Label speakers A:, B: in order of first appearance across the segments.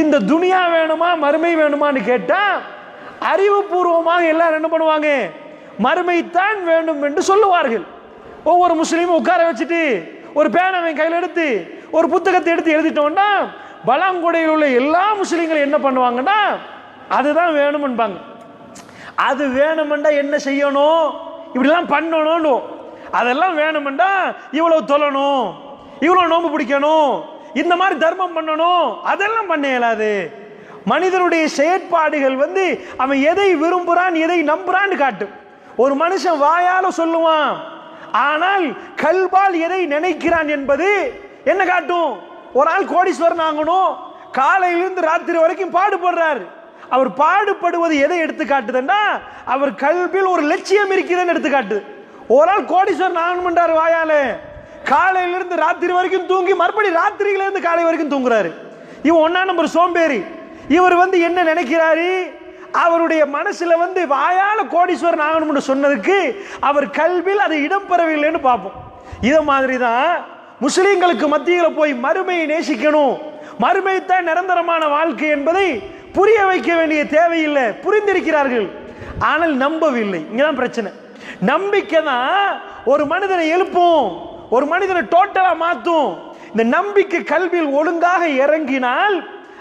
A: இந்த துனியா வேணுமா மறுமை வேணுமான்னு கேட்டா அறிவுபூர்வமாக எல்லாரும் என்ன பண்ணுவாங்க, மறுமைத்தான் வேண்டும் என்று சொல்லுவார்கள். ஒவ்வொரு முஸ்லீமும் உட்கார வச்சுட்டு ஒரு பேனாவை கையில் எடுத்து ஒரு புத்தகத்தை எடுத்து எழுதிட்டோம்னா பலாங்குடையில் உள்ள எல்லா முஸ்லீம்களும் என்ன பண்ணுவாங்கன்னா அதுதான் வேணும்பாங்க. அது வேணுமெண்டா என்ன செய்யணும், இப்படிலாம் பண்ணணும், அதெல்லாம் வேணுமெண்டா இவ்வளவு தொழணும், இவ்வளவு நோம்பு பிடிக்கணும், இந்த மாதிரி தர்மம் பண்ணணும், அதெல்லாம் பண்ண இயலாது. மனிதனுடைய செயற்பாடுகள் அவன் எதை விரும்புறான் எதை நம்புறான்னு காட்டும். ஒரு மனுஷன் வாயால சொல்லுவான், ஆனால் கல்பால் எதை நினைக்கிறான் என்பது என்ன காட்டும். ஒரு ஆள் கோடீஸ்வரன் ஆகணும், காலையிலிருந்து ராத்திரி வரைக்கும் பாடுபடுறாரு. அவர் பாடுபடுவது எதை எடுத்து காட்டுதுன்னா அவர் கல்பில் ஒரு லட்சியம் இருக்கிறதுன்னு எடுத்து காட்டுது. ஒரு ஆள் கோடீஸ்வரன் ஆகணும்ன்றாரு வாயால, காலையிலிருந்து ராத்திரி வரைக்கும் தூங்கி மறுபடி ராத்திரியில இருந்து காலை வரைக்கும் தூங்குறாரு. இவன் 1 நம்பர் சோம்பேறி. இவர் என்ன நினைக்கிறாரு, அவருடைய மனசுல வாயால கோடீஸ்வரன் ஆகணும்னு சொன்னதுக்கு அவர் கல்வியில் அது இடம்பெறவில்லைன்னு பார்ப்போம். இத மாதிரி தான் முஸ்லீம்களுக்கு மத்தியில் போய் மறுமையை நேசிக்கணும், மறுமை தான் நிரந்தரமான வாழ்க்கை என்பதை புரிய வைக்க வேண்டிய தேவையில்லை. புரிந்திருக்கிறார்கள், ஆனால் நம்பவில்லை. இங்கதான் பிரச்சனை. நம்பிக்கை தான் ஒரு மனிதனை எழுப்பும், ஒரு மனிதனை டோட்டலா மாத்தும். இந்த நம்பிக்கை கல்வியில் ஒழுங்காக இறங்கினால்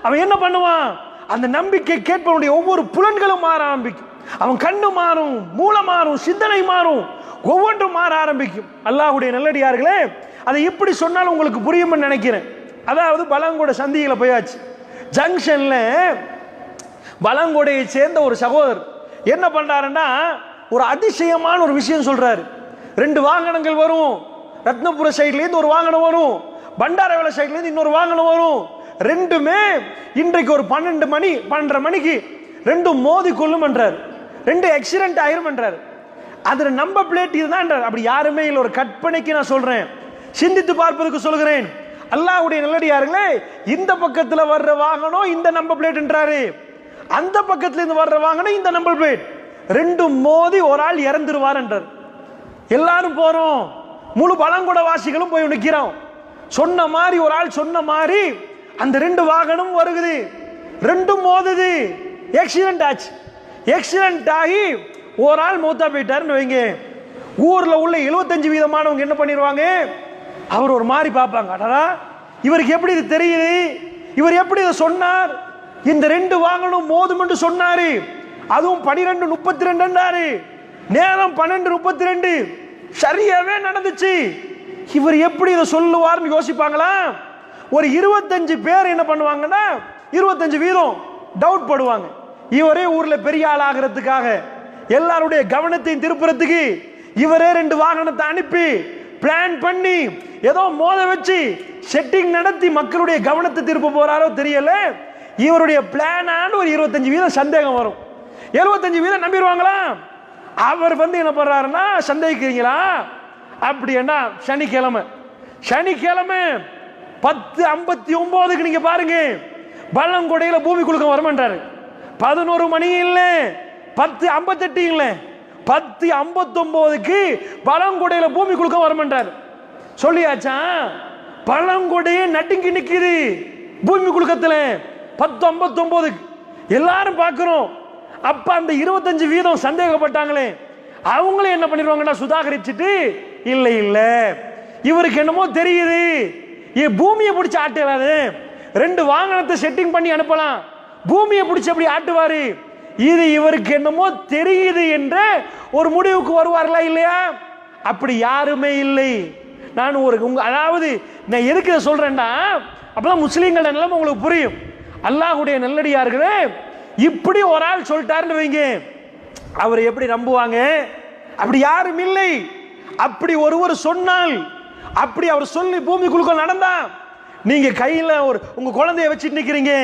A: அவன் என்ன பண்ணுவான், அந்த நம்பிக்கை கேட்பவனுடைய ஒவ்வொரு புலன்களும் மாற ஆரம்பிக்கும். அவன் கண்ணு மாறும், மூளை மாறும், சிந்தனை மாறும், ஒவ்வொன்றும் மாற ஆரம்பிக்கும். அல்லாஹ்வுடைய நல்லடியார்களே, அதை எப்படி சொன்னாலும் உங்களுக்கு புரியும்னு நினைக்கிறேன். அதாவது பலாங்கொடை சந்தியில போயாச்சு. ஜங்ஷன்ல பலாங்கொடையை சேர்ந்த ஒரு சகோதரர் என்ன பண்றாருன்னா ஒரு அதிசயமான ஒரு விஷயம் சொல்றாரு. 2 வாகனங்கள் வரும், ரத்னபுர சைட்ல இருந்து ஒரு வாகனம் வரும், பண்டாரவேல சைட்ல இருந்து இன்னொரு வாகனம் வரும். ரெண்டுமே இன்றைக்கு ஒரு 12 மணிக்கு ரெண்டும் மோதி கொள்ளும் என்றார். 2 ஆக்சிடென்ட் ஆயிரும் என்றார். அதுல நம்பர் பிளேட் இதுதான். அப்படி யாருமே இல்லை, ஒரு கற்பனைக்கு நான் சொல்றேன், சிந்தித்து பார்ப்பதற்கு சொல்கிறேன். அல்லாஹ்வுடைய நல்லடியார்களே, இந்த பக்கத்துல வர்ற வாகனம் இந்த நம்பர் பிளேட் என்றாரு, அந்த பக்கத்துல இருந்து வர்ற வாகனம் இந்த நம்பர் பிளேட், ரெண்டும் மோதி ஒரு ஆள் இறந்துருவார் என்றார். எல்லாரும் போறோம், முழு பலாங்கொடை வாசிகளும் போய் நிக்கிறோம். சொன்ன மாதிரி ஒரு ஆள் சொன்ன மாதிரி அந்த 2 வாகனம் வருகுது, ரெண்டும் மோதுது, ஆக்சிடென்ட் ஆச்சு. ஆக்சிடென்ட் ஆகி ஒரு ஆள் மௌத்தா போயிட்டாருன்னு வைங்க. ஊர்ல உள்ள 75% என்ன பண்ணிடுவாங்க, அவர் ஒரு மாதிரி பார்ப்பாங்க, அடடா இவருக்கு எப்படி இது தெரியுது, இவர் எப்படி இதை சொன்னார், இந்த 2 வாகனம் மோதும் என்று சொன்னாரு, அதுவும் 12:32 நேரம் 12:32 சரியாவே நடந்துச்சு, இவர் எப்படி இதை சொல்லுவார்னு யோசிப்பாங்களா? ஒரு 25 பேர் என்ன பண்ணுவாங்கன்னா 25% டவுட் படுவாங்க. இவரே ஊர்ல பெரிய ஆள் ஆகிறதுக்காக எல்லாருடைய கவனத்தையும் திருப்புறதுக்கு இவரே 2 வாகனத்தை அனுப்பி பிளான் பண்ணி ஏதோ மோத வச்சு செட்டிங் நடத்தி மக்களுடைய கவனத்தை திருப்ப போறாரோ தெரியல. இவருடைய பிளான் ஒரு 25% சந்தேகம் வரும், 75% நம்பிடுவாங்களா? அவர் என்ன பண்றாருன்னா, சந்தேகிக்கிறீங்களா அப்படின்னா சனிக்கிழமை 10:59 நீங்க பாருங்க, பலாங்கொடையில பூமி குலுக்கம் வரமாட்டாரு. 11 மணி இல்ல, 10:58 இல்ல, 10:59 பலாங்கொடையில பூமி குலுக்கம் வரமாட்டாரு. சொல்லியாச்சா? பலாங்கொடையே நடுங்கி நிக்குது பூமி குலுக்கத்துல 10:59 எல்லாரும் பார்க்கிறோம். அப்ப அந்த 25% சந்தேகப்பட்டாங்களே, அவங்களே என்ன பண்ணிடுவாங்கன்னா சுதாகரிச்சுட்டு, இல்ல இல்ல இவருக்கு என்னமோ தெரியுது, பூமியை பிடிச்சு ஆட்டுறாரு, 2 வாகனத்தை செட்டிங் பண்ணி அனுப்பலாம், பூமியை பிடிச்சு அப்படி ஆட்டுவாரு, இது இவருக்கு என்னமோ தெரியுது என்ற ஒரு முடிவுக்கு வருவார்களா இல்லையா? அப்படி யாருமே இல்லை. நான் அதாவது நான் எதுக்கு சொல்றேன்டா, அப்பதான் முஸ்லீம்களோட நிலைமை உங்களுக்கு புரியும். அல்லாஹ்வுடைய நல்லடியார்களே, இப்படி ஒரு ஆள் சொல்லிட்டாருன்னு வைங்க, அவர் எப்படி நம்புவாங்க? அப்படி யாரும் இல்லை. அப்படி ஒருவர் சொன்னால், அப்படி அவர் சொல்லி பூமி குலுக்கம் நடந்தா, நீங்க கையில உங்க குழந்தைய வச்சுட்டு நிக்கிறீங்க,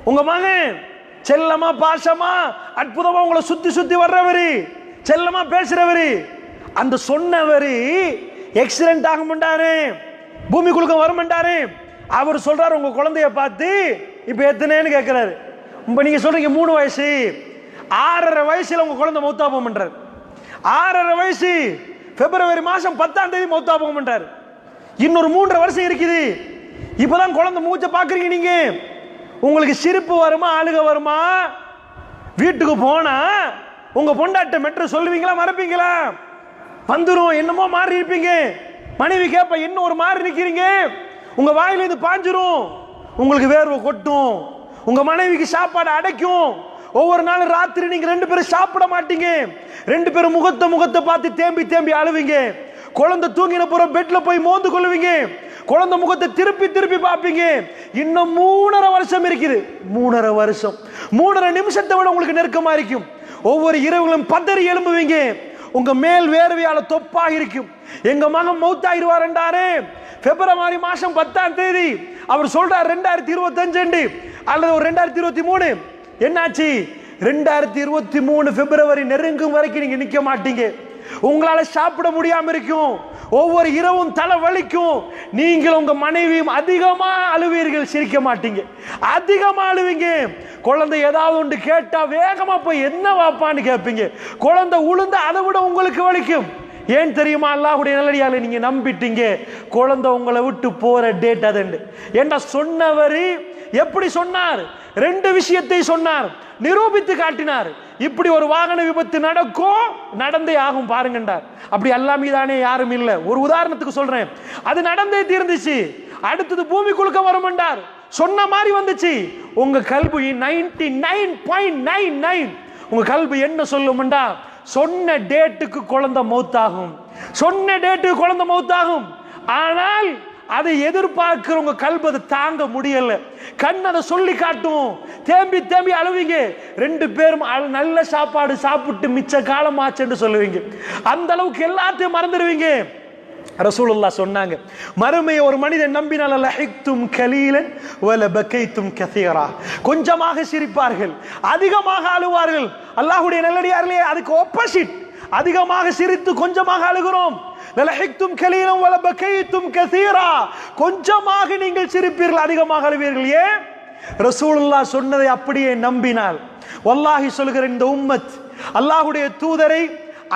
A: உங்க மகன் செல்லமா பாசமா அற்புதமா உங்களை சுத்தி சுத்தி வர்றவரு, செல்லமா பேசுறவரு, அந்த சொன்னவரு ஆக்சிடென்ட் ஆக மாட்டாரு, பூமி குலுக்கம் வர மாட்டாரு. அவர் சொல்றாரு உங்க குழந்தைய பார்த்து, இப்ப எத்தனைன்னு கேட்கிறாரு. இப்ப நீங்க சொல்றீங்க 3 வயசு, 6.5 வயசுல உங்க குழந்தை மௌத்தா போகமாட்டாரு. 6.5 வயசு பிப்ரவரி மாசம் 10ஆம் தேதி மௌத்தா போகமாட்டாரு. இன்னொரு 3.5 வருஷம் இருக்குது. இப்பதான் குழந்தை மூச்சை பாக்குறீங்க நீங்க. உங்களுக்கு சிரிப்பு வருமா அழுக வருமா? வீட்டுக்கு போனா உங்க பொண்டாட்ட மெட்ரு சொல்லுவீங்களா மறப்பீங்களா? வந்துரும், என்னமோ மாறி இருப்பீங்க. மனைவி கேப்ப என்ன ஒரு மாறி நிக்கிறீங்க, உங்க வாயில இருந்து பாஞ்சிரும், உங்களுக்கு வேர்வை கொட்டும், உங்க மனைவிக்கு சாப்பாடு அடைக்கும். ஒவ்வொரு நாளும் ராத்திரி நீங்க 2 பேரும் சாப்பிட மாட்டீங்க, 2 பேரும் முகத்தை பார்த்து தேம்பி தேம்பி அழுவீங்க. குழந்தை தூங்கின புறம் பெட்ல போய் மோந்து கொள்ளுவீங்க, குழந்தை முகத்தை திருப்பி திருப்பி பார்ப்பீங்க. இன்னும் 3.5 வருஷம் இருக்குது. 3.5 வருஷம் 3.5 நிமிஷத்தை விட உங்களுக்கு நெருக்கமா இருக்கும். ஒவ்வொரு இரவுகளும் பதறி எழும்புவீங்க. உங்க மேல் வேர்வையால தொப்பாக இருக்கும். எங்க மகன் மௌத்தாயிருவார் என்றாரு பிப்ரவரி மாசம் 10ஆம் தேதி. அவர் சொல்றார் 2025 அல்லது ஒரு 2023. என்னாச்சு? 2023 பிப்ரவரி நெருங்கும் வரைக்கும் நீங்க நிக்க மாட்டீங்க. உங்களால சாப்பிட முடியாம இருக்கும். ஒவ்வொரு இரவும் தலை வலிக்கும். நீங்கள் உங்க மனைவியும் அதிகமா அழுவீர்கள், சிரிக்க மாட்டீங்க, அதிகமா அழுவீங்க. குழந்தை ஏதாவது ஒன்று கேட்டா வேகமா போய் என்ன வாப்பான்னு கேட்பீங்க. குழந்தை உளுந்து அதை விட உங்களுக்கு வலிக்கும். ஏன் தெரியுமா? அல்லாஹ்வுடைய நல்லடியாரை நீங்க நம்பிட்டீங்க. குழந்தை உங்களை விட்டு போற டேட் அது. ஏண்டா சொன்னவர் எப்படி சொன்னார்? 2 விஷயத்தை சொன்னார், நிரூபித்து காட்டினார். இப்படி ஒரு வாகன விபத்து நடக்கும், நடந்தே ஆகும் பாருங்கண்டார். அப்படி அல்லாஹ் மீதானே யாரும் இல்லை. ஒரு உதாரணத்துக்கு சொல்றேன், அது நடந்தே தீர்ந்துச்சு. அடுத்தது பூமி குலுக்க வரும் என்றார், சொன்ன மாதிரி வந்துச்சு. உங்க கல்பு 99.99 உங்க கல்பு என்ன சொல்லும்டா? சொன்ன டேட்டுக்கு குழந்தை மௌத்தாகும், சொன்ன டேட்டுக்கு குழந்தை மௌத்தாகும். ஆனால் அதை எதிர்பார்க்கிற உங்க கல்பு அதை தாங்க முடியல. கண் அதை சொல்லி காட்டும், தேம்பி தேம்பி அழுவீங்க. 2 பேரும் நல்ல சாப்பாடு சாப்பிட்டு மிச்ச காலம் ஆச்சுன்னு சொல்லுவீங்க. அந்த அளவுக்கு எல்லாத்தையும் மறந்துடுவீங்க. ரசூலுல்லாஹ் சொன்னாங்க, மறுமையை ஒரு மனிதன் நம்பினால் லஹிக்தும் கலீலன் வல பகைத்தும் கஸீரா. கொஞ்சமாக சிரிப்பார்கள், அதிகமாக அழுவார்கள். அல்லாஹ்வுடைய நல்லடியார்களே, அதுக்கு ஆப்போசிட். அதிகமாக சிரித்து கொஞ்சமாக அழுகிறோம். லஹிக்தும் கலீலன் வல பகைத்தும் கஸீரா. கொஞ்சமாக நீங்கள் சிரிப்பீர்கள், அதிகமாக அழுவீர்கள். ஏன்? ரசூலுல்லாஹ் சொன்னதை அப்படியே நம்பினால். வல்லாஹி சொல்கிற இந்த உம்மத் அல்லாஹ்வுடைய தூதரை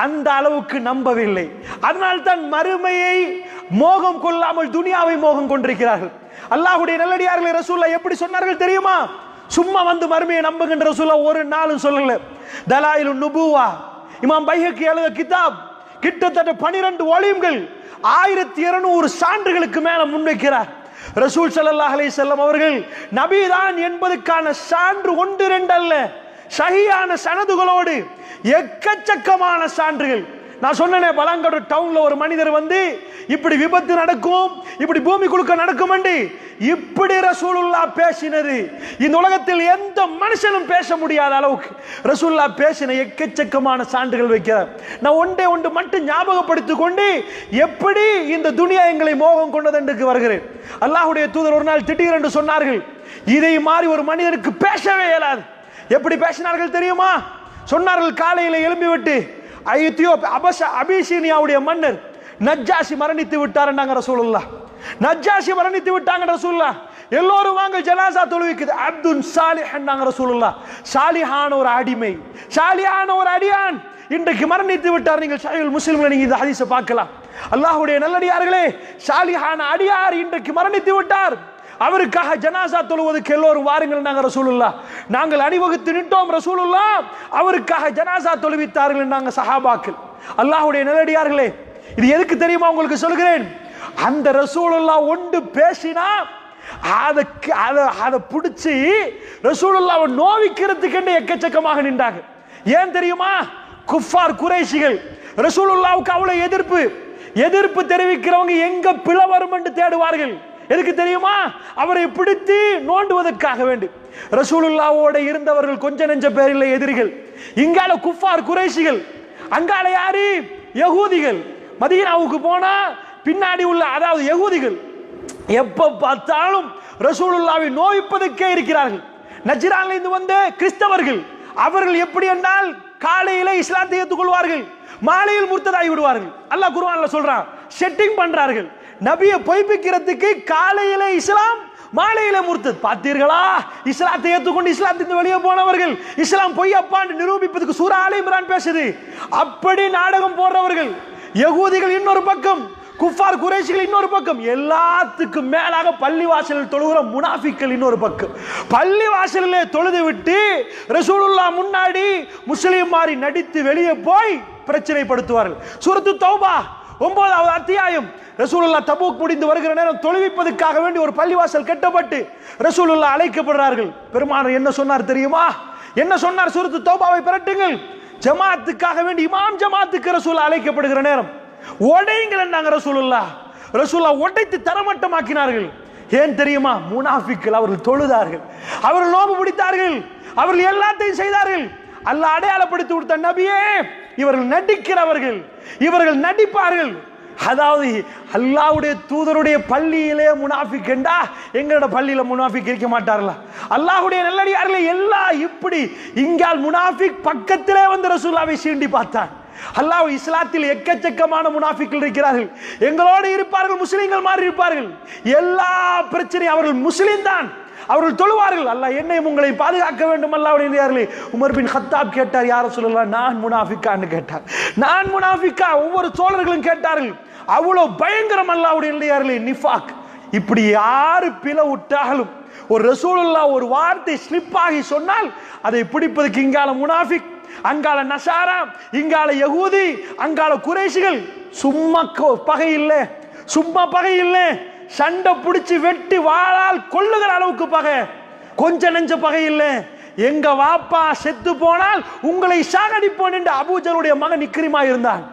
A: அந்த அளவுக்கு நம்பவில்லை. அதனால் தான் மறுமையை மோகம் கொள்ளாமல் துனியாவை மோகம் கொண்டிருக்கிறார்கள். அல்லாஹ்வுடைய நல்லடியார்களை ரசூலுல்லாஹ் எப்படி சொன்னார்கள் தெரியுமா? சும்மா வந்து மறுமையை நம்புகின்ற ரசூலுல்லாஹ் ஒரு நாளும் சொல்லல. தலாயிலுன் நுபுவா, இமாம் பைஹக்கி எழுத கிதாப், கிட்டத்தட்ட 12 வால்யூம்கள், 1200 சான்றுகளுக்கு மேல முன்வைக்கிறார். ரசூல் ஸல்லல்லாஹு அலைஹி வஸல்லம் அவர்கள் நபிதான் என்பதற்கான சான்று 1 2 அல்ல, சஹீஹான சனதுகளோடு எக்கச்சக்கமான சான்றுகள். நான் சொன்னேனே, பலாங்கடு டவுன்ல ஒரு மனிதர் வந்து இப்படி விபத்து நடக்கும், இப்படி பூமி குலுக்க நடக்கும் என்று இப்படி ரசூலுல்லாஹ் பேசினது இந்த உலகத்தில் எந்த மனுஷனும் பேச முடியாத அளவுக்கு ரசூலுல்லாஹ் பேசின எக்கச்சக்கமான சான்றுகள் வைக்கிறார். நான் ஒன்று மட்டும் ஞாபகப்படுத்திக் கொண்டு எப்படி இந்த துனியா எங்களை மோகம் கொண்டது என்று வருகிறேன். அல்லாஹ்வுடைய தூதர் ஒரு நாள் திடீரென்று சொன்னார்கள், இதை மாதிரி ஒரு மனிதனுக்கு பேசவே இயலாது. எப்படி பேசினார்கள் தெரியுமா? சொன்னார்கள், காலையில எழும்பிவிட்டு அபிசீனியாவுடைய மன்னர் நஜ்ஜாஷி மரணித்து விட்டார் ரசூலுல்லாஹ். நஜ்ஜாஷி மரணித்து விட்டாங்க ரசூலுல்லாஹ். எல்லோரும் வாங்க ஜனாசா தொழுவிக்குது. அப்துல் சாலிஹ் ரசூலுல்லாஹ். சாலிஹான ஒரு அடிமை, சாலிஹான ஒரு அடியான் இன்றைக்கு மரணித்து விட்டார். நீங்கள் சஹீஹுல் முஸ்லிம்ல நீங்க இந்த ஹதீஸை பார்க்கலாம். அல்லாஹ்வுடைய நல்லடியார்களே, சாலிஹான அடியார் இன்றைக்கு மரணித்து விட்டார். அவருக்காக ஜனாசா தொழுவதற்கு எல்லோரும் வாருங்கள் நாங்க ரசூலுல்லாஹ். நாங்கள் அணிவகுத்து நின்றோம் ரசூலுல்லாஹ். அவருக்காக ஜனாசா தொழுவித்தார்கள் நாங்க சஹாபாக்கள். அல்லாஹ்வுடைய நல்லடியார்களே, இது எதுக்கு தெரியுமா உங்களுக்கு சொல்கிறேன்? அந்த ரசூலுல்லாஹ் ஒன்று பேசினா அதை பிடிச்சி ரசூலுல்லாஹ்வை நோவிக்கிறதுக்கு எக்கச்சக்கமாக நின்றாங்க. ஏன் தெரியுமா? குஃபார் குறைஷிகள் ரசூலுல்லாஹ்வுக்கு அவ்வளவு எதிர்ப்பு தெரிவிக்கிறவங்க எங்க பிளவு வரும் என்று தேடுவார்கள். எதுக்கு தெரியுமா? அவரை பிடித்து நோண்டுவதற்காக வேண்டி. ரசூலுல்லாஹ்வோட இருந்தவர்கள் கொஞ்ச நெஞ்ச பேர் இல்லை எதிரிகள். இங்கால குஃபார் குறைஷிகள், அங்கால யாரு? யகூதிகள். மதீனாவுக்கு போனா பின்னாடி உள்ள அதாவது யகூதிகள் எப்ப பார்த்தாலும் ரசூலுல்லாஹ்வை நோய்ப்பதற்கே இருக்கிறார்கள். நஜ்ரான்ல இருந்து வந்த கிறிஸ்தவர்கள், அவர்கள் எப்படி என்றால் காலையில இஸ்லாத்தை ஏற்றுக்கொள்வார்கள், மாலையில் முர்த்ததாகி விடுவார்கள். அல்லாஹ் குர்ஆன்ல சொல்றான், செட்டிங் பண்றார்கள். நபியை பொய்ப்பிக்கிறதுக்கு காலையில இஸ்லாம், மாலையில முர்த்தத். பார்த்தீர்களா? இஸ்லாத்தை ஏற்றுக்கொண்டு இஸ்லாத்திலிருந்து வெளியே போனவர்கள் இஸ்லாம் பொய்யப்பான்னு நிரூபிப்பதற்கு சூரா ஆல இம்ரான் பேசுது. அப்படி நாடகம் போடுறவர்கள் யகூதிகள் இன்னொரு பக்கம், குஃபார் குறைஷிகள் இன்னொரு பக்கம், எல்லாத்துக்கும் மேலாக பள்ளிவாசலில் தொழுகிற முனாஃபிக்கள் இன்னொரு பக்கம். பள்ளிவாசலிலே தொழுது விட்டு ரசூலுல்லாஹ் முன்னாடி முஸ்லிம் மாதிரி நடித்து வெளியே போய் பிரச்சனைப்படுத்துவார்கள். சூரத்து தௌபா 9வது அத்தியாயம். ரசூலுல்லாஹ் தபூக் முடிந்து வருகிற நேரம் தொழுவிப்பதற்காக வேண்டி ஒரு பள்ளிவாசல் கட்டப்பட்டு ரசூலுல்லாஹ் அழைக்கப்படுறார்கள். பெருமானார் என்ன சொன்னார் தெரியுமா? என்ன சொன்னார்? சூரத்து தௌபாவை பிரட்டுங்கள். ஜமாத்துக்காக வேண்டி இமாம் ஜமாத்துக்கு ரசூலுல்லாஹ் அழைக்கப்படுகிற நேரம் உடைங்கள் என்றாங்க ரசூலுல்லாஹ். ரசூலுல்லாஹ் உடைத்து தரமட்டமாக்கினார்கள். ஏன் தெரியுமா? முனாஃபிக்கள். அவர்கள் தொழுதார்கள், அவர்கள் நோன்பு பிடித்தார்கள், அவர்கள் எல்லாத்தையும் செய்தார்கள். அல்லாஹ் அடையாளப்படுத்தி கொடுத்த நபியே, இவர்கள் நடிக்கிறவர்கள், இவர்கள் நடிப்பார்கள். அதாவது அல்லாஹ்வுடைய தூதருடைய பள்ளியிலே முனாஃபிக் என்றா எங்களோட பள்ளியில முனாஃபிக் இருக்க மாட்டார்களா? அல்லாஹ்வுடைய நல்லடியார்களே எல்லாம் இப்படி. இங்கால் முனாஃபிக் பக்கத்திலே வந்து ரசூலுல்லாஹ்வை சீண்டி பார்த்தான். அல்லாஹ் இஸ்லாத்தில் எக்கச்சக்கமான முனாஃபிக்கள் இருக்கிறார்கள், எங்களோடு இருப்பார்கள், முஸ்லிம்கள் மாதிரி இருப்பார்கள். எல்லா பிரச்சனையும் அவர்கள் முஸ்லிம் தான், அவர்கள் தொழுவார்கள். அல்லாஹ் என்னையும் உங்களை பாதுகாக்க வேண்டும் அல்லாஹ்வுடைய. உமர் பின் கத்தாப் கேட்டார், யார சொல்லலாம், நான் முனாஃபிக்கான்னு கேட்டார். நான் முனாஃபிக்கா? ஒவ்வொரு தோழர்களும் கேட்டார்கள். அவ்வளவு பயங்கரம் அல்லாஹ்வுடைய நிஃபாக். இப்படி யாரு பிளவுட்டாலும் ஒரு ரசூலுல்லாஹ் ஒரு வார்த்தை ஸ்லிப் ஆகி சொன்னால் அதை பிடிப்பதற்கு இங்கால முனாஃபிக், அங்கால நசாரா, இங்கால யகூதி, அங்கால குறைஷிகள். சும்மா பகை இல்லை, சும்மா பகை இல்லை, சண்டை பிடிச்சி வெட்டி வாளால் கொள்ளுகிற அளவுக்கு பகை, கொஞ்ச நெஞ்ச பகை இல்லை. எங்க வாப்பா செத்து போனால் உங்களை சாகடிப்போன் என்று அபூஜலுடைய மகன் இக்ரிமா இருந்தான்.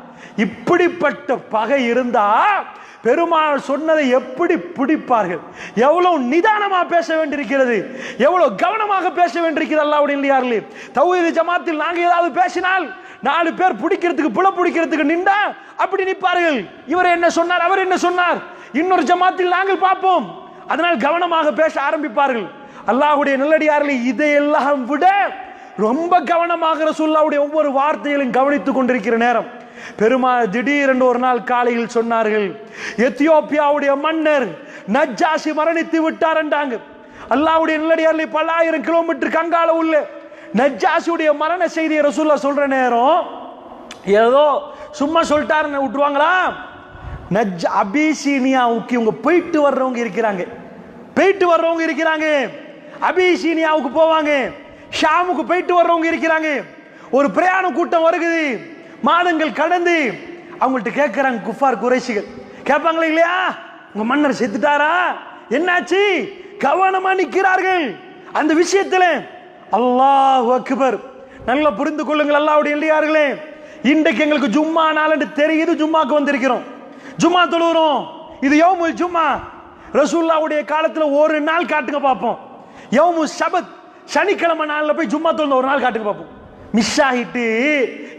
A: இப்படிப்பட்ட பகை இருந்தா பெருமாள் சொன்னதை எப்படி பிடிப்பார்கள்? எவ்வளவு நிதானமா பேச வேண்டியிருக்கிறது, எவ்வளவு கவனமாக பேச வேண்டியிருக்கிறது அல்லாஹ்வுடைய. தௌஹீத் ஜமாத்தில் நாங்க ஏதாவது பேசினால் 4 பேர் பிடிக்கிறதுக்கு புல பிடிக்கிறதுக்கு நின்றா அப்படி நிற்பார்கள். இவர் என்ன சொன்னார், அவர் என்ன சொன்னார், இன்னொரு ஜமாத்தில் நாங்கள் பார்ப்போம். அதனால் கவனமாக பேச ஆரம்பிப்பார்கள். அல்லாஹ்வுடைய நல்லடியார்களே, இதையெல்லாம் விட ரொம்ப கவனமாக ரசூலுல்லாஹ்வுடைய ஒவ்வொரு வார்த்தைகளையும் கவனித்துக் கொண்டிருக்கிற நேரம் பெருமாள் திடீரென்று ஒரு நாள் காலையில் சொன்னார்கள், எத்தியோப்பியாவுடைய மன்னர் நஜ்ஜாஷி மரணித்து விட்டார் என்றாங்க. அல்லாஹ்வுடைய நல்லடியார்களே, பல ஆயிரம் கிலோமீட்டர் கங்கால உள்ள நஜ்ஜாஷியுடைய மரண செய்தியை ரசூலுல்லாஹ் சொல்ற நேரம் ஏதோ சும்மா சொல்லிட்டாருன்னு விட்டுருவாங்களா? அபிசீனியாவுக்கு இவங்க போயிட்டு வர்றவங்க இருக்கிறாங்க, போயிட்டு வர்றவங்க இருக்கிறாங்க. அபிசீனியாவுக்கு போவாங்க, ஷாமுக்கு போயிட்டு வர்றவங்க இருக்கிறாங்க. ஒரு பிரயாண கூட்டம் வருகுது, மாதங்கள் கடந்து அவங்கள்ட்ட கேட்கிறாங்க குஃபார் குறைஷிகள். கேட்பாங்களே இல்லையா, உங்க மன்னர் செத்துட்டாரா, என்னாச்சு? கவனமா நிற்கிறார்கள் அந்த விஷயத்துல. அல்லாஹ் அக்பர். நல்லா புரிந்து கொள்ளுங்கள் அல்லாஹ்வுடைய நல்லடியார்களே. இன்றைக்கு எங்களுக்கு ஜும்மா நாள் என்று தெரியுது, ஜும்மாக்கு வந்திருக்கிறோம், ஜும்மா தொழுகிறோம். இது யௌமுல் ஜும்மா. ரசூலுல்லாஹ்வுடைய காலத்துல ஒரு நாள் காட்டுங்க பார்ப்போம். யௌமு சபத், சனிக்கிழமை நாள்ல போய் ஜும்மா தொழுந்த ஒரு நாள் காட்டுங்க பார்ப்போம். மிஸ் ஆகிட்டு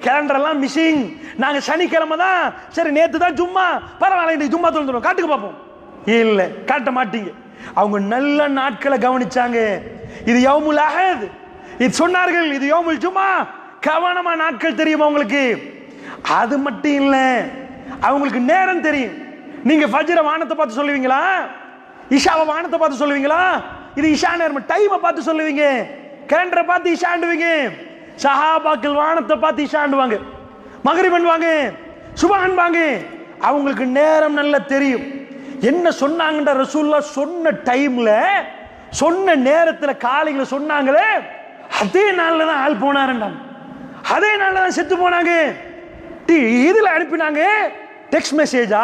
A: கேலண்டர் எல்லாம் மிஸ்ஸிங். நாங்க சனிக்கிழமை தான், சரி நேத்து தான் ஜும்மா, பரவாயில்ல இன்னைக்கு ஜும்மா தொழுந்துடும், காட்டுங்க பார்ப்போம். இல்ல, காட்ட மாட்டீங்க. அவங்க நல்ல நாட்களை கவனிச்சாங்க. இது யௌமுல் அஹத், இது சொன்னார்கள், இது யௌமுல் ஜும்மா. கவனமா நாட்கள் தெரியும் அவங்களுக்கு. அது மட்டும் இல்ல, அவங்களுக்கு நேரம் தெரியும். நீங்க ஃபஜ்ர வானத்தை பார்த்து சொல்லுவீங்களா, இஷாவை வானத்தை பார்த்து சொல்லுவீங்களா? இது இஷா நேரம், டைமை பார்த்து சொல்லுவீங்க, கேலண்டரை பார்த்து இஷாண்டுவீங்க. சஹாபாக்கள் வானத்தை பார்த்து இஷாண்டுவாங்க, மகரிப் பண்ணுவாங்க, சுபஹான்வாங்க. அவங்களுக்கு நேரம் நல்லா தெரியும். என்ன சொன்னாங்கன்ற ரசூலுல்லாஹ் சொன்ன டைம்ல, சொன்ன நேரத்துல காலையில சொன்னாங்களே, அதே நாள்ல தான் ஆள் போனாருண்டாங்க, அதே நாள்ல தான் செத்து போனாங்க. இதுல அனுப்பினாங்க, டெக்ஸ்ட் மெசேஜா,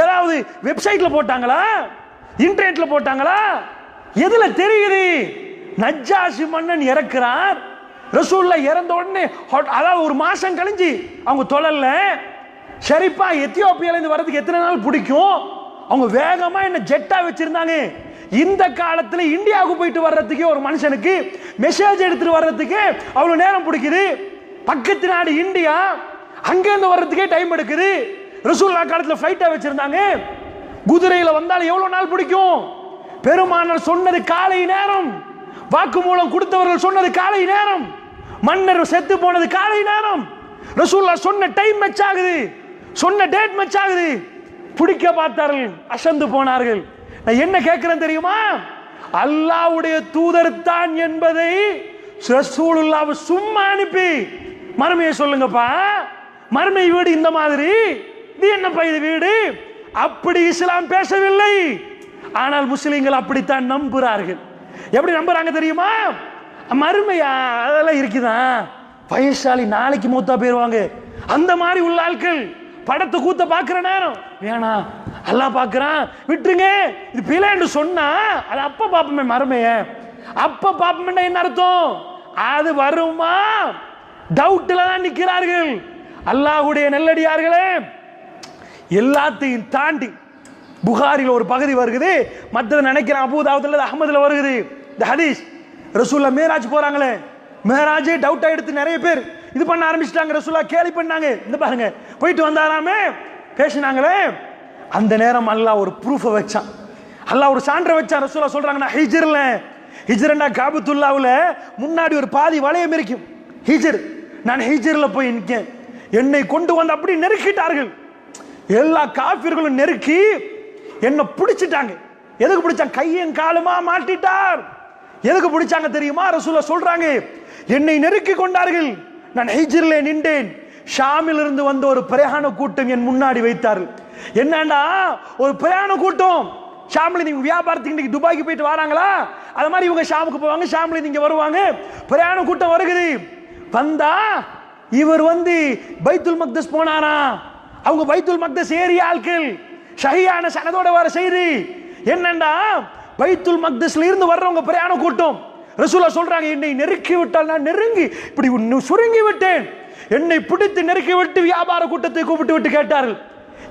A: ஏதாவது வெப்சைட்ல போட்டாங்களா, இன்டர்நெட்ல போட்டாங்களா, எதுல தெரியுது? நஜ்ஜாஷி மன்னன் இறக்குறார், ரசூலுல்லாஹ் இறந்த உடனே அதாவது ஒரு மாசம் கழிஞ்சு அவங்க தொழல. சரிப்பா, எத்தியோப்பியால இருந்து வர்றதுக்கு எத்தனை நாள் பிடிக்கும்? அவங்க வேகமா என்ன ஜெட்டா வச்சிருந்தாங்க. இந்த காலத்துல இந்தியாவுக்கு போயிட்டு வர்றதுக்கு ஒரு மனுஷனுக்கு மெசேஜ் எடுத்துட்டு வர்றதுக்கு அவ்வளவு நேரம் பிடிக்குது. பக்கத்து நாடு இந்தியா, அங்க இருந்து வர்றதுக்கே டைம் எடுக்குது. ரசூலுல்லாஹ் காலத்துல ஃபிளைட்டா வச்சிருந்தாங்க. குதிரையில வந்தால் எவ்வளவு நாள் பிடிக்கும்? பெருமானார் சொன்னது காலை நேரம், வாக்குமூலம் கொடுத்தவர்கள் சொன்னது காலை நேரம், மன்னர் செத்து போனது காலை நேரம். ரசூலுல்லாஹ் சொன்ன டைம் மேட்ச் ஆகுது, சொன்ன டேட் மேட்ச் ஆகுது. பிடிக்க பார்த்தார்கள், அசந்து போனார்கள். நான் என்ன கேட்கிறேன் தெரியுமா? அல்லாஹ்வுடைய தூதர் தான் என்பதை ரசூலுல்லாஹ் சும்மா அனுப்பி மறுமையை சொல்லுங்கப்பா, மறுமை வீடு இந்த மாதிரி இது என்னப்பா இது வீடு? அப்படி இஸ்லாம் பேசவில்லை. ஆனால் முஸ்லிம்கள் அப்படித்தான் நம்புகிறார்கள். எப்படி நம்புறாங்க தெரியுமா? மறுமையா அதெல்லாம் இருக்குதான், வயசாளி நாளைக்கு மூத்தா போயிருவாங்க, அந்த மாதிரி உள்ள ஆட்கள் படத்தை கூத்த பாக்குற நேரம் வேணாம், அல்லாஹ் பாக்குறான் விட்டுருங்க, இது பிழைன்னு சொன்னா அது அப்ப பாப்பமே. மறுமைய அப்ப பாப்பமே என்ன அர்த்தம்? அது வருமா? டவுட்ல தான் நிற்கிறார்கள். அல்லாஹ்வுடைய நல்லடியார்களே, எல்லாத்தையும் தாண்டி புகாரில் ஒரு பகுதி வருகிறது, மற்றது நினைக்கிறேன் அபூதாவுதுல அஹ்மதுல வருகிறது. இந்த ஹதீஸ் ரசூலுல்லாஹ் மேராஜ் போறாங்களே, மேராஜே டவுட் ஆயிடுத்து, நிறைய பேர் இது பண்ண ஆரம்பிச்சிட்டாங்க. ரசூலுல்லாஹ் கேலி பண்ணாங்க, இந்த பாருங்க போயிட்டு வந்தாராமே பேசினாங்களே. அந்த நேரம் அல்லாஹ் ஒரு ப்ரூஃபை வச்சான், அல்லாஹ் ஒரு சான்றை வச்சான். ரசூலுல்லாஹ் சொல்றாங்க, நான் ஹிஜ்ர்ல, ஹிஜ்ரண்டா காபத்துல்லாவுல முன்னாடி ஒரு பாதி வளையம் இருக்கும் ஹிஜ்ர், நான் ஹிஜ்ர்ல போய் நிற்கேன், என்னை கொண்டு வந்து அப்படி நெருக்கிட்டார்கள். எல்லா காஃபிர்களும் நெருக்கி என்ன பிடிச்சிட்டாங்க. எதுக்கு பிடிச்சாங்க? கையும் காலுமா மாட்டிட்டார். எதுக்கு பிடிச்சாங்க தெரியுமா? ரசூலுல்லாஹ் சொல்றாங்க, என்னை நெருக்கி கொண்டார்கள், நான் ஹிஜ்ரிலே நின்றேன், ஷாமில் இருந்து வந்த ஒரு பிரயாண கூட்டம் என் முன்னாடி வைத்தார்கள். என்னண்டா ஒரு பிரயாண கூட்டம், ஷாமில் நீங்க வியாபாரத்துக்கு துபாய்க்கு போயிட்டு வராங்களா, அது மாதிரி இவங்க ஷாமுக்கு போவாங்க, ஷாமில் நீங்க வருவாங்க, பிரயாண கூட்டம் வருகிறது. வந்தா இவர் வந்து பைத்துல் மக்தஸ் போனாரா, அவங்க பைத்துல் மக்தஸ் ஏரியா ஆட்கள், ஷஹீயான சனதோட வர செய்தி என்னண்டா பைத்துல் மக்தஸ்ல இருந்து வர்றவங்க பிரயாண கூட்டம். ரசூலுல்லாஹ் சொல்றாங்க, என்னை நெருக்கி விட்டால் நான் நெருங்கி இப்படி சுருங்கி விட்டேன், என்னை பிடித்து நெருக்கி விட்டு வியாபார கூட்டத்தை கூப்பிட்டு விட்டு கேட்டார்கள்,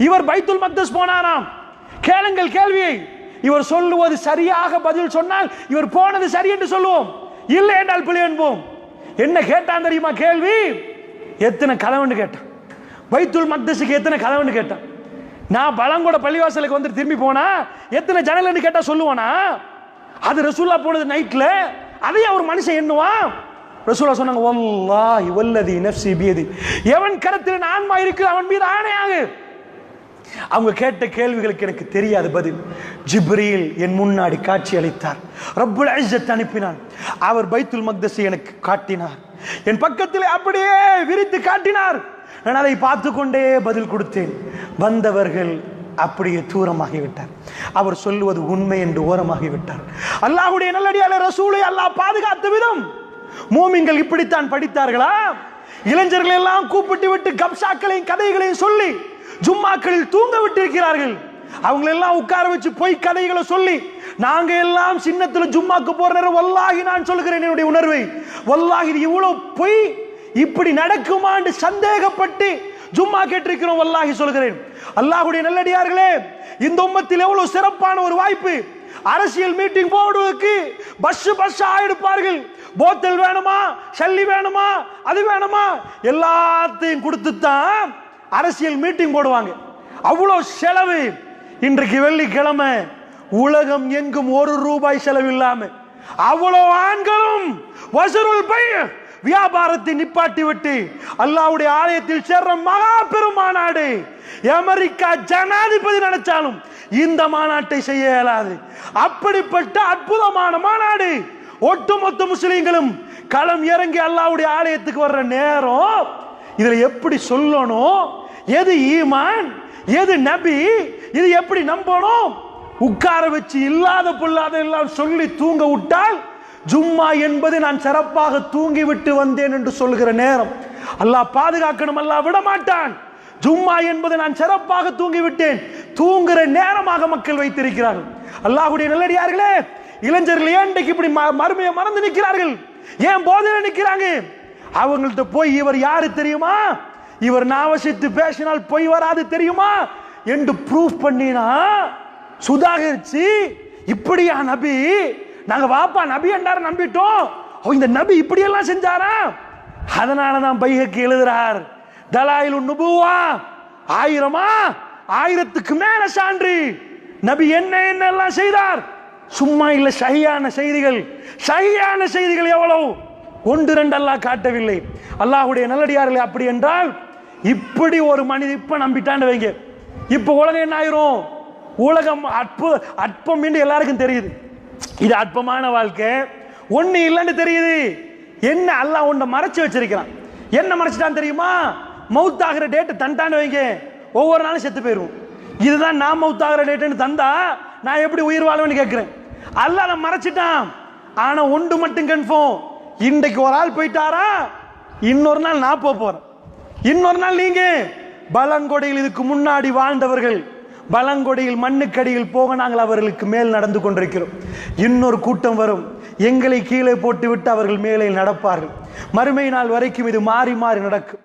A: இவர் பைத்துல் மக்தஸ் போனாராம், கேளுங்கள் கேள்வியை. இவர் சொல்லுவது சரியாக பதில் சொன்னால் இவர் போனது சரி என்று சொல்லுவோம், இல்லை என்றால் பிழை என்போம். என்ன கேட்டான் தெரியுமா கேள்வி? எத்தனை கதவுன்னு கேட்டான், பைத்துல் மக்தஸுக்கு எத்தனை கதவுன்னு கேட்டான். நான் பழங்கோட பள்ளிவாசலுக்கு வந்து திரும்பி போனா எத்தனை ஜன்னல்னு கேட்டா சொல்லுவானா? அது ரசூலுல்லாஹ் போனது நைட்ல, அதையே ஒரு மனுஷன் எண்ணுவான். ரசூலுல்லாஹ் சொன்னாங்க, வல்லாஹி வல்லதி நஃப்ஸி பியதி, எவன் கரத்தில் ஆன்மா இருக்கு அவன் மீது ஆணையாக. அவங்க கேட்ட கேள்விகளுக்கு எனக்கு தெரியாது பதில். ஜிப்ரீல் என் முன்னாடி காட்சி அளித்தார், ரப்புல் இஸ்ஸத் அனுப்பினான், அவர் பைத்துல் மக்தஸை எனக்கு காட்டினார், என் பக்கத்தில் அப்படியே விரித்து காட்டினார், நான் அதை பார்த்து கொண்டே பதில் கொடுத்தேன். வந்தவர்கள் அப்படியே தூரமாகிவிட்டார், அவர் சொல்லுவது உண்மை என்று ஓரமாகிவிட்டார். அல்லாஹ்வுடைய நல்லடியாலே ரசூலை அல்லாஹ் பாதுகாத்த விதம் மூமின்கள் இப்படித்தான் படித்தார்களா? இளைஞர்கள் எல்லாம் கூப்பிட்டு விட்டு கப்சாக்களையும் கதைகளையும் சொல்லி ஜும்மாக்களில் தூங்க விட்டிருக்கிறார்கள். அவங்களெல்லாம் உட்கார வச்சு போய் கதைகளை சொல்லி, நாங்க எல்லாம் சின்னத்துல ஜும்மாக்கு போற நேரம் வல்லாஹி நான் சொல்கிறேன் என்னுடைய உணர்வை, வல்லாஹி இது இவ்வளவு பொய் இப்படி நடக்குமா என்று சந்தேகப்பட்டு ஜும்மா கேட்டிருக்கிறோம். வல்லாஹி சொல்கிறேன், அல்லாஹ்வுடைய நல்லடியார்களே, இந்த உம்மத்தில் எவ்வளவு சிறப்பான ஒரு வாய்ப்பு. அரசியல் மீட்டிங் போடுவதற்கு பஸ் ஆயிடுப்பார்கள், போத்தல் வேணுமா, சல்லி வேணுமா, அது வேணுமா, எல்லாத்தையும் கொடுத்துத்தான் அரசியல் மீட்டிங் போடுவாங்க. அவ்வளவு செலவு. இன்றைக்கு வெள்ளிக்கிழமை உலகம் எங்கும் ₹1 செலவு இல்லாம அவ்வளவு ஆண்களும் வசூல் பை வியாபாரத்தை நிப்பாட்டி விட்டு அல்லாஹ்வுடைய ஆலயத்தில் சேர்ற மகா பெருமாநாடு அமெரிக்கா ஜனாதிபதி நினைச்சாலும் இந்த மாநாட்டை செய்ய இயலாது. அப்படிப்பட்ட அற்புதமான மாநாடு. ஒட்டுமொத்த முஸ்லிம்களும் களம் இறங்கி அல்லாஹ்வுடைய ஆலயத்துக்கு வர்ற நேரம் இதுல எப்படி சொல்லணும், எது ஈமான், எது நபி, இது எப்படி நம்பணும், உட்கார வச்சு இல்லாத பொல்லாத எல்லாம் சொல்லி தூங்க விட்டால் ஜும்மா என்பது நான் சிறப்பாக தூங்கி விட்டு வந்தேன் என்று சொல்கிற நேரம். அல்லாஹ் பாதுகாக்கணும், அல்லாஹ் விட மாட்டான். ஜும்மா என்பது நான் சிறப்பாக தூங்கி விட்டேன், தூங்குற நேரமாக மக்கள் வைத்திருக்கிறார்கள். அல்லாஹ்வுடைய நல்லடியார்களே, இளைஞர்கள் ஏன் இப்படி மறுமையை மறந்து நிற்கிறார்கள், ஏன் போதையில நிற்கிறாங்க? அவங்கள்ட்ட போய் இவர் யாரு தெரியுமா, இவர் நாவசித்து பேசினால் பொய் வராது தெரியுமா என்று ப்ரூஃப் பண்ணினா சுதாகரிச்சு, இப்படியா நபி, நாங்க வாப்பா நபி என்றார் நம்பிட்டோம், இந்த நபி இப்படி எல்லாம் செஞ்சாரா? அதனாலதான் பைஹக்கி எழுதுறார், தலாயிலுன் நுபுவா, 1000க்கு மேல சான்று நபி என்ன என்னெல்லாம் செய்தார். சும்மா இல்ல, ஷஹீயான செய்திகள் எவ்வளவு, 1-2 அல்லாஹ் காட்டவில்லை. அல்லாஹ்வுடைய நல்லடியார்களே, அப்படி என்றால் இப்படி ஒரு மனிதன் இப்ப நம்பிட்டான்னு வைங்க, இப்ப உலகம் என்ன ஆயிரும்? உலகம் அற்பம் என்று எல்லாருக்கும் தெரியுது. இது அற்பமான வாழ்க்கை, ஒண்ணு இல்லைன்னு தெரியுது. என்ன அல்லாஹ் ஒன்றை மறைச்சு வச்சிருக்கிறான். என்ன மறைச்சிட்டான் தெரியுமா? மௌத்தாகிற டேட் தண்டான்னு வைங்க, ஒவ்வொரு நாளும் செத்து போயிடுவோம். இதுதான் நான் மௌத்தாகிற டேட்டுன்னு தந்தா நான் எப்படி உயிர் வாழ்வேன்னு கேட்கிறேன். அல்லாஹ் மறைச்சிட்டான். ஆனா ஒன்று மட்டும் கன்ஃபார்ம், இன்றைக்கு ஒரு ஆள் போயிட்டாரா, இன்னொரு நாள் நான் போறேன், இன்னொரு நாள் நீங்க. பலங்கொடையில் இதுக்கு முன்னாடி வாழ்ந்தவர்கள் பலங்கொடையில் மண்ணுக்கடியில் போக நாங்கள் அவர்களுக்கு மேல் நடந்து கொண்டிருக்கிறோம். இன்னொரு கூட்டம் வரும், எங்களை கீழே போட்டுவிட்டு அவர்கள் மேலே நடப்பார்கள். மறுமை நாள் வரைக்கும் இது மாறி மாறி நடக்கும்.